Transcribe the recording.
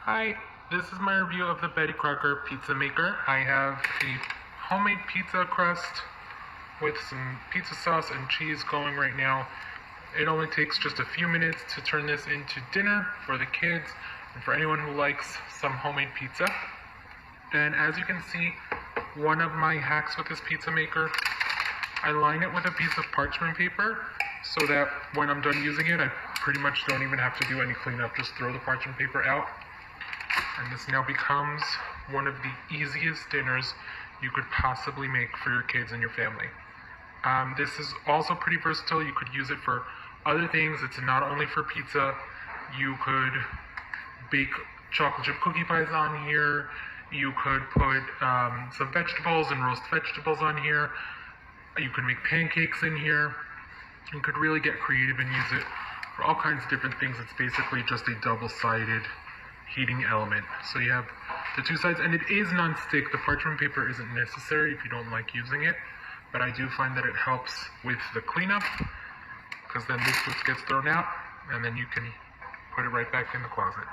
Hi, this is my review of the Betty Crocker Pizza Maker. I have a homemade pizza crust with some pizza sauce and cheese going right now. It only takes just a few minutes to turn this into dinner for the kids and for anyone who likes some homemade pizza. And as you can see, one of my hacks with this pizza maker, I line it with a piece of parchment paper so that when I'm done using it, I pretty much don't even have to do any cleanup, just throw the parchment paper out. And this now becomes one of the easiest dinners you could possibly make for your kids and your family. This is also pretty versatile. You could use it for other things. It's not only for pizza. You could bake chocolate chip cookie pies on here. You could put some vegetables and roast vegetables on here. You could make pancakes in here. You could really get creative and use it for all kinds of different things. It's basically just a double-sided heating element. So you have the two sides, and it is non-stick. The parchment paper isn't necessary if you don't like using it, but I do find that it helps with the cleanup, because then this just gets thrown out, and then you can put it right back in the closet.